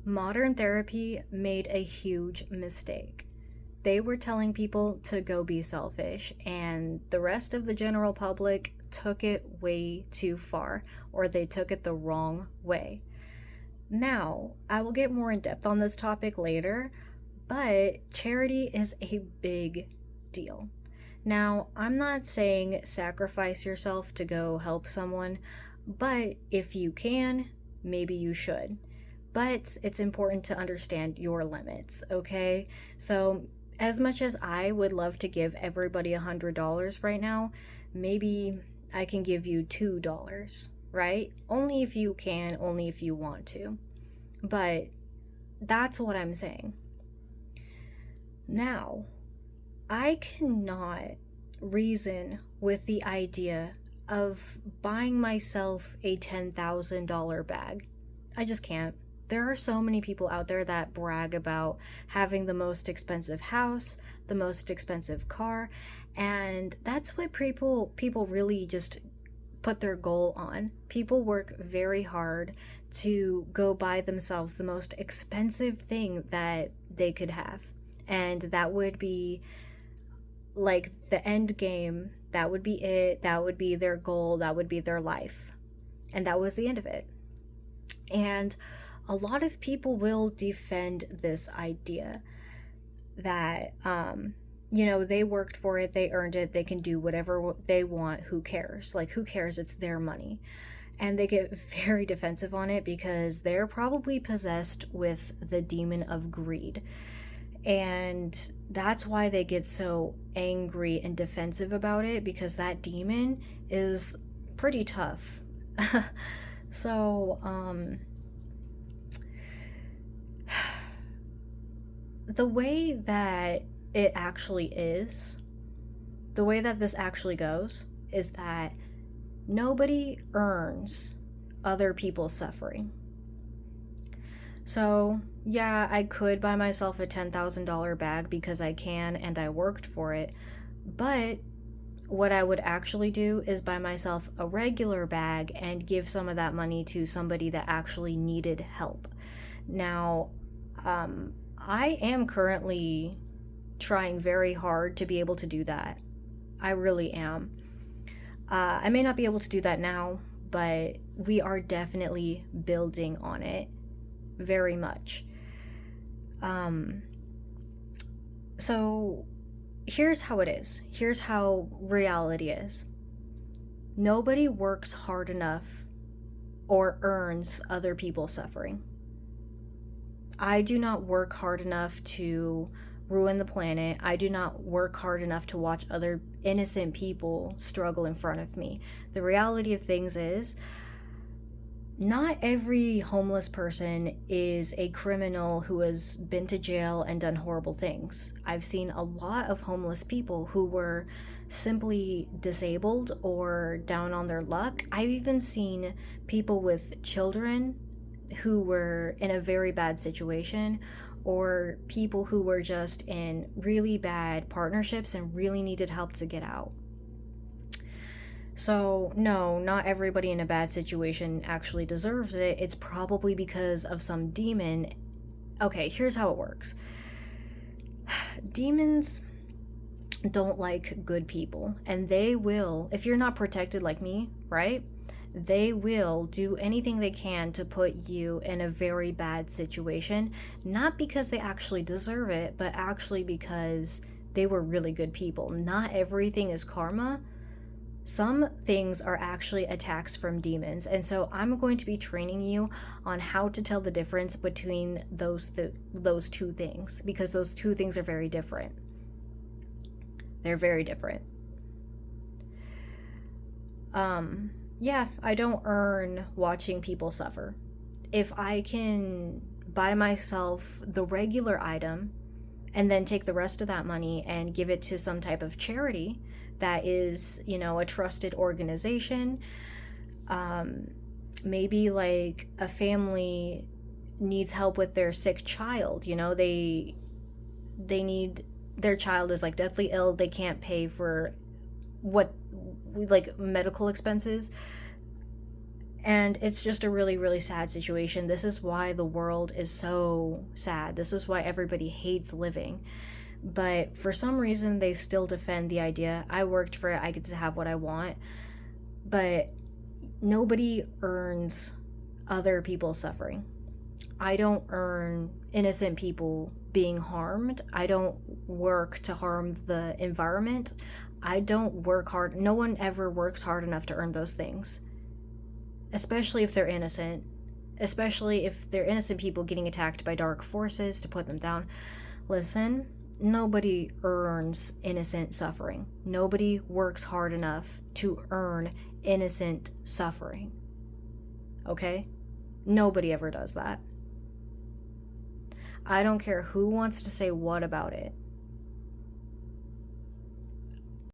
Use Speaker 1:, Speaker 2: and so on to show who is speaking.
Speaker 1: Modern therapy made a huge mistake. They were telling people to go be selfish, and the rest of the general public took it way too far, or they took it the wrong way. Now, I will get more in depth on this topic later, but charity is a big deal. Now, I'm not saying sacrifice yourself to go help someone, but if you can, maybe you should. But it's important to understand your limits, okay? So, as much as I would love to give everybody $100 right now, maybe I can give you $2, right? Only if you can, only if you want to. But that's what I'm saying. Now, I cannot reason with the idea of buying myself a $10,000 bag. I just can't. There are so many people out there that brag about having the most expensive house, the most expensive car, and that's what people really just put their goal on. People work very hard to go buy themselves the most expensive thing that they could have. And that would be like the end game. That would be it. That would be their goal. That would be their life. And that was the end of it. And a lot of people will defend this idea that, they worked for it, they earned it, they can do whatever they want, who cares? Like, who cares? It's their money. And they get very defensive on it because they're probably possessed with the demon of greed. And that's why they get so angry and defensive about it, because that demon is pretty tough. So, the way that it actually is, the way that this actually goes, is that nobody earns other people's suffering. So, yeah, I could buy myself a $10,000 bag because I can and I worked for it, but what I would actually do is buy myself a regular bag and give some of that money to somebody that actually needed help. Now, I am currently trying very hard to be able to do that. I really am. I may not be able to do that now, but we are definitely building on it very much. So here's how it is. Here's how reality is. Nobody works hard enough or earns other people's suffering. I do not work hard enough to ruin the planet. I do not work hard enough to watch other innocent people struggle in front of me. The reality of things is, not every homeless person is a criminal who has been to jail and done horrible things. I've seen a lot of homeless people who were simply disabled or down on their luck. I've even seen people with children who were in a very bad situation, or people who were just in really bad partnerships and really needed help to get out. So, no, not everybody in a bad situation actually deserves it. It's probably because of some demon. Okay, here's how it works. Demons don't like good people, and they will, if you're not protected like me, right? They will do anything they can to put you in a very bad situation, not because they actually deserve it, but actually because they were really good people. Not everything is karma. Some things are actually attacks from demons, and so I'm going to be training you on how to tell the difference between those two things, because those two things are very different. They're very different. Yeah, I don't earn watching people suffer. If I can buy myself the regular item and then take the rest of that money and give it to some type of charity that is, a trusted organization, maybe like a family needs help with their sick child, they need, their child is like deathly ill, they can't pay for what, like, medical expenses, And it's just a really, really sad situation. This is why the world is so sad. This is why everybody hates living. But for some reason, they still defend the idea. I worked for it, I get to have what I want. But nobody earns other people's suffering. I don't earn innocent people being harmed. I don't work to harm the environment. I don't work hard. No one ever works hard enough to earn those things, especially if they're innocent. Especially if they're innocent people getting attacked by dark forces to put them down. Listen, nobody earns innocent suffering. Nobody works hard enough to earn innocent suffering. Okay? Nobody ever does that. I don't care who wants to say what about it.